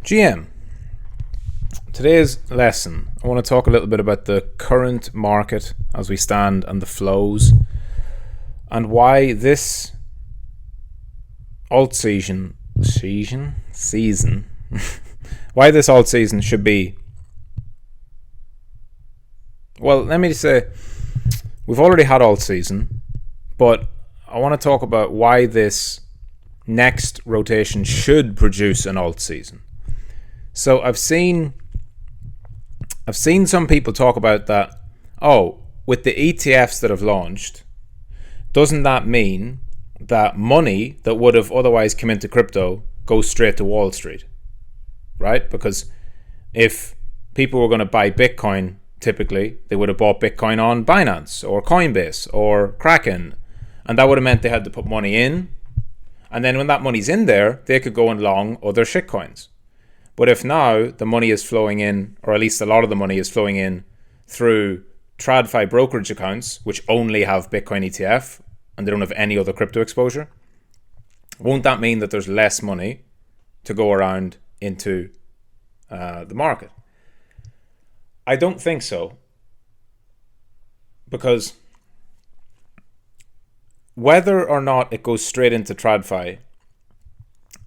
GM, today's lesson, I want to talk a little bit about the current market as we stand and the flows, and why this alt season, why this alt season should be, well, let me say, we've already had alt season, but I want to talk about why this next rotation should produce an alt season. So I've seen some people talk about that, with the ETFs that have launched, doesn't that mean that money that would have otherwise come into crypto goes straight to Wall Street, right? Because if people were going to buy Bitcoin, typically they would have bought Bitcoin on Binance or Coinbase or Kraken, and that would have meant they had to put money in, and then when that money's in there, they could go and long other shitcoins. But if now the money is flowing in, or at least a lot of the money is flowing in through TradFi brokerage accounts, which only have Bitcoin ETF and they don't have any other crypto exposure, won't that mean that there's less money to go around into the market? I don't think so, because whether or not it goes straight into TradFi,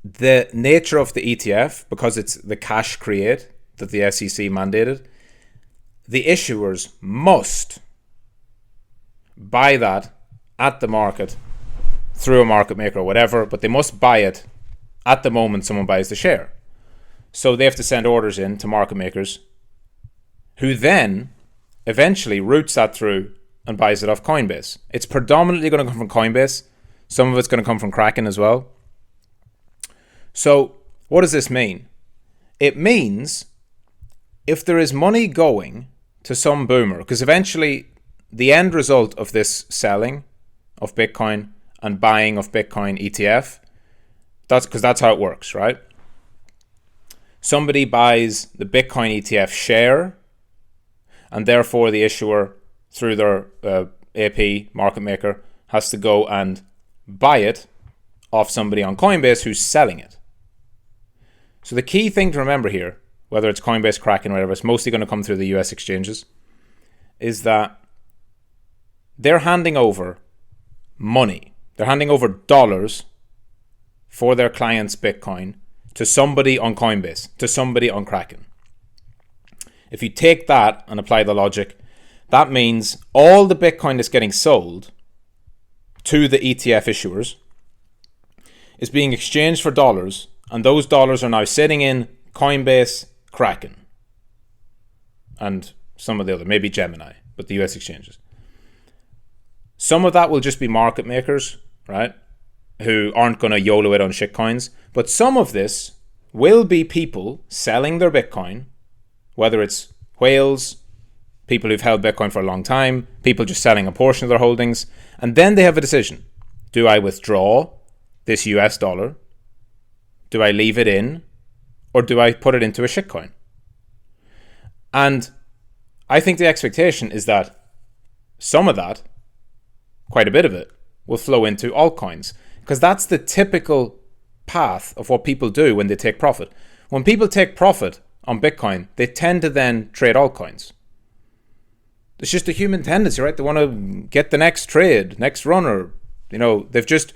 the nature of the ETF, because it's the cash create that the SEC mandated, the issuers must buy that at the market through a market maker or whatever, but they must buy it at the moment someone buys the share. So they have to send orders in to market makers, who then eventually routes that through and buys it off Coinbase. It's predominantly going to come from Coinbase. Some of it's going to come from Kraken as well. So what does this mean? It means if there is money going to some boomer, because eventually the end result of this selling of Bitcoin and buying of Bitcoin ETF, that's how it works, right? Somebody buys the Bitcoin ETF share, and therefore the issuer, through their AP market maker, has to go and buy it off somebody on Coinbase who's selling it. So the key thing to remember here, whether it's Coinbase, Kraken, whatever, it's mostly going to come through the US exchanges, is that they're handing over money. They're handing over dollars for their client's Bitcoin to somebody on Coinbase, to somebody on Kraken. If you take that and apply the logic, that means all the Bitcoin that's getting sold to the ETF issuers is being exchanged for dollars, and those dollars are now sitting in Coinbase, Kraken, and some of the other, maybe Gemini, but the US exchanges. Some of that will just be market makers, right, who aren't going to YOLO it on shitcoins. But some of this will be people selling their Bitcoin, whether it's whales, people who've held Bitcoin for a long time, people just selling a portion of their holdings, and then they have a decision. Do I withdraw this US dollar? Do I leave it in? Or do I put it into a shitcoin? And I think the expectation is that some of that, quite a bit of it, will flow into altcoins, because that's the typical path of what people do when they take profit. When people take profit on Bitcoin, they tend to then trade altcoins. It's just a human tendency, right? They want to get the next trade, next runner. They've just...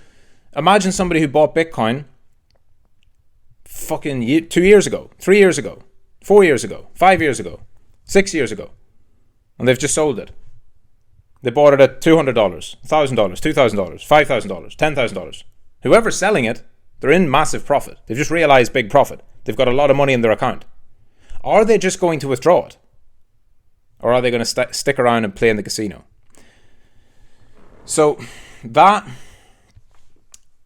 Imagine somebody who bought Bitcoin fucking 2 years ago, 3 years ago, 4 years ago, 5 years ago, 6 years ago, and they've just sold it. They bought it at $200, $1,000, $2,000, $5,000, $10,000. Whoever's selling it, they're in massive profit. They've just realized big profit. They've got a lot of money in their account. Are they just going to withdraw it? Or are they going to stick around and play in the casino? So that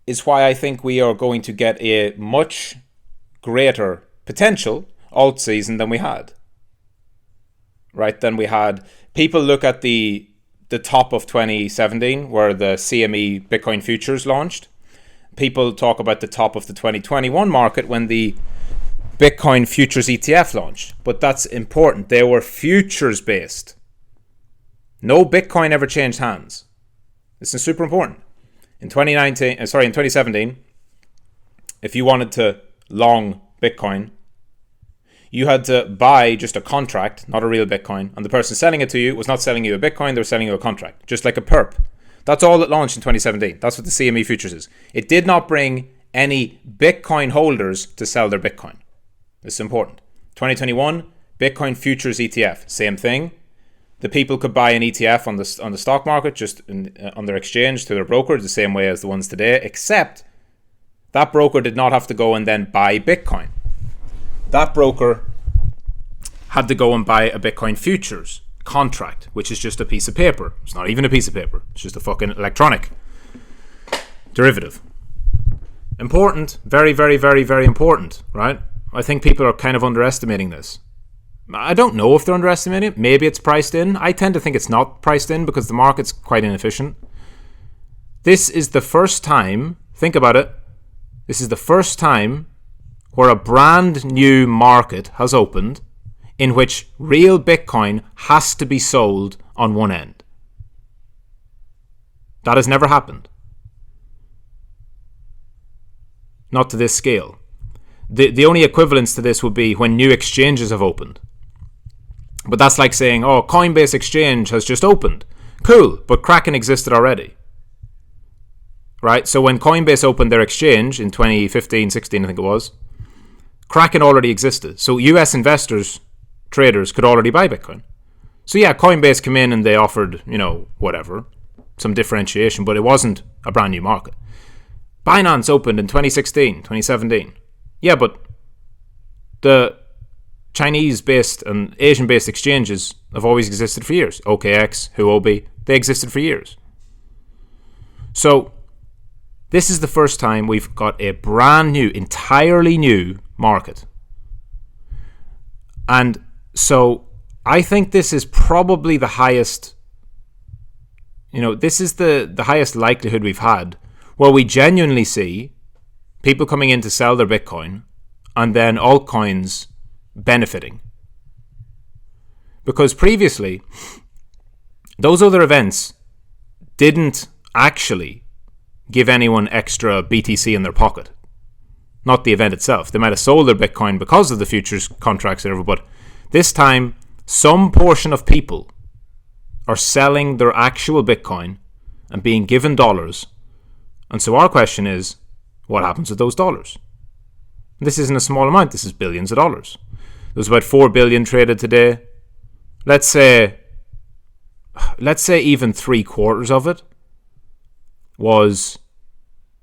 is why I think we are going to get a much greater potential alt season than we had. Right? Than we had. People look at the top of 2017 where the CME Bitcoin futures launched. People talk about the top of the 2021 market when the Bitcoin futures ETF launched. But that's important. They were futures based. No Bitcoin ever changed hands. This is super important. In 2017, if you wanted to long Bitcoin you had to buy just a contract, not a real Bitcoin, and the person selling it to you was not selling you a Bitcoin, they were selling you a contract, just like a perp. That's all it launched in 2017. That's what the CME futures is. It did not bring any Bitcoin holders to sell their Bitcoin. This is important. 2021, Bitcoin futures ETF, same thing. The people could buy an ETF on the stock market, just on their exchange to their broker, the same way as the ones today, except that broker did not have to go and then buy Bitcoin. That broker had to go and buy a Bitcoin futures contract, which is just a piece of paper. It's not even a piece of paper. It's just a fucking electronic derivative. Important. Very, very, very, very important, right? I think people are kind of underestimating this. I don't know if they're underestimating it. Maybe it's priced in. I tend to think it's not priced in because the market's quite inefficient. This is the first time, think about it, this is the first time where a brand new market has opened in which real Bitcoin has to be sold on one end. That has never happened. Not to this scale. The only equivalence to this would be when new exchanges have opened. But that's like saying, oh, Coinbase Exchange has just opened. Cool, but Kraken existed already. Right? So when Coinbase opened their exchange in 2015, 16, I think it was, Kraken already existed. So US investors, traders, could already buy Bitcoin. So yeah, Coinbase came in and they offered, whatever, some differentiation, but it wasn't a brand new market. Binance opened in 2016, 2017. Yeah, but the Chinese-based and Asian-based exchanges have always existed for years. OKX, Huobi, they existed for years. So this is the first time we've got a brand new, entirely new market. And so I think this is probably the highest, this is the highest likelihood we've had where we genuinely see people coming in to sell their Bitcoin and then altcoins benefiting. Because previously, those other events didn't actually give anyone extra BTC in their pocket. Not the event itself. They might have sold their Bitcoin because of the futures contracts or whatever, but this time, some portion of people are selling their actual Bitcoin and being given dollars. And so our question is, what happens with those dollars? This isn't a small amount. This is billions of dollars. There's about 4 billion traded today. Let's say even 3/4 of it was,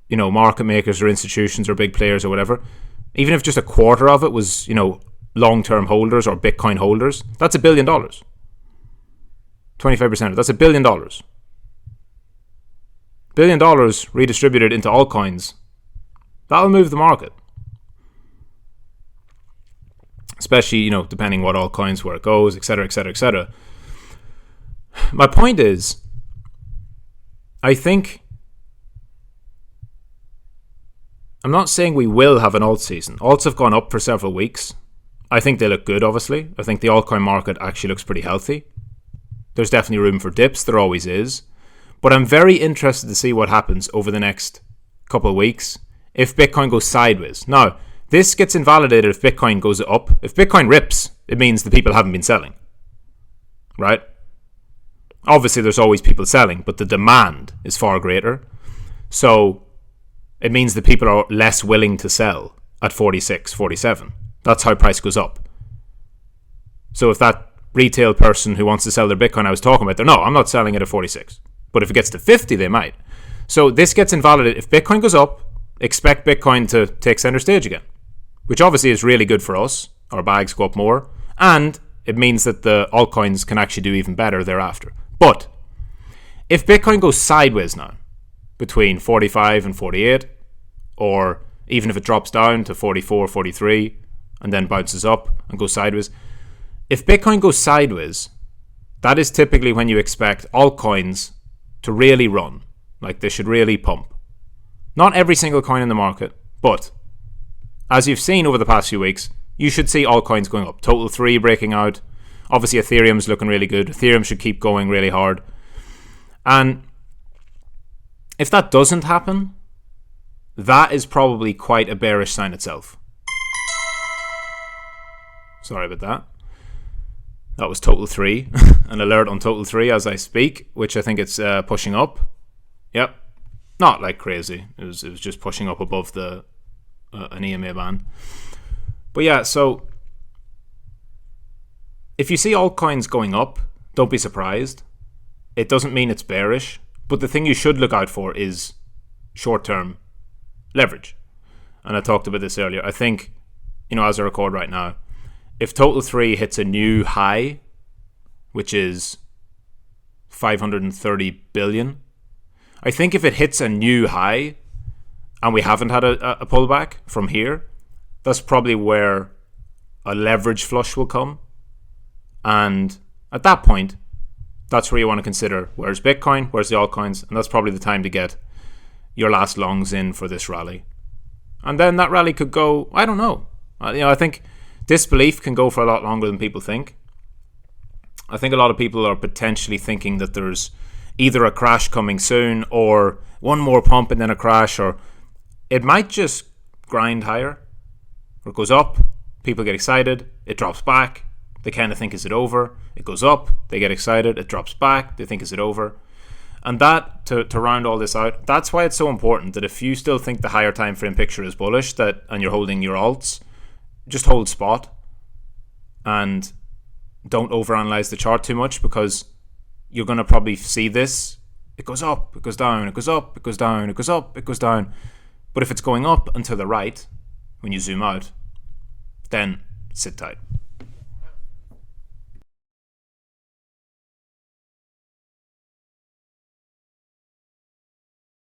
market makers or institutions or big players or whatever. Even if just a quarter of it was, long-term holders or Bitcoin holders, that's $1 billion. 25% of it, that's $1 billion. $1 billion redistributed into altcoins. That'll move the market. Especially, depending what altcoins, where it goes, etc., etc., etc. My point is, I think, I'm not saying we will have an alt season. Alts have gone up for several weeks. I think they look good, obviously. I think the altcoin market actually looks pretty healthy. There's definitely room for dips. There always is. But I'm very interested to see what happens over the next couple of weeks if Bitcoin goes sideways. Now, this gets invalidated if Bitcoin goes up. If Bitcoin rips, it means the people haven't been selling. Right? Obviously, there's always people selling, but the demand is far greater. So it means the people are less willing to sell at 46, 47. That's how price goes up. So if that retail person who wants to sell their Bitcoin I was talking about, no, I'm not selling it at 46. But if it gets to 50, they might. So this gets invalidated. If Bitcoin goes up, expect Bitcoin to take center stage again, which obviously is really good for us. Our bags go up more. And it means that the altcoins can actually do even better thereafter. But if Bitcoin goes sideways now, between 45 and 48, or even if it drops down to 44, 43, and then bounces up and goes sideways, if Bitcoin goes sideways, that is typically when you expect altcoins to really run, like they should really pump. Not every single coin in the market, but as you've seen over the past few weeks, you should see altcoins going up. Total 3 breaking out. Obviously, Ethereum's looking really good. Ethereum should keep going really hard. And if that doesn't happen, that is probably quite a bearish sign itself. Sorry about that. That was total 3. An alert on total 3 as I speak, which I think it's pushing up. Yep. Not like crazy. It was just pushing up above the an EMA band. But yeah, so if you see altcoins going up, don't be surprised. It doesn't mean it's bearish, but the thing you should look out for is short-term leverage. And I talked about this earlier. I think, as I record right now, if total 3 hits a new high, which is 530 billion, I think if it hits a new high and we haven't had a pullback from here, that's probably where a leverage flush will come. And at that point, that's where you want to consider where's Bitcoin, where's the altcoins, and that's probably the time to get your last longs in for this rally. And then that rally could go, I don't know. I think disbelief can go for a lot longer than people think. I think a lot of people are potentially thinking that there's either a crash coming soon or one more pump and then a crash, or it might just grind higher. Or it goes up, people get excited, it drops back, they kind of think, is it over? It goes up, they get excited, it drops back, they think, is it over? And that, to round all this out, that's why it's so important that if you still think the higher time frame picture is bullish, and you're holding your alts, just hold spot and don't overanalyze the chart too much, because you're going to probably see this. It goes up, it goes down, it goes up, it goes down, it goes up, it goes down. But if it's going up and to the right, when you zoom out, then sit tight.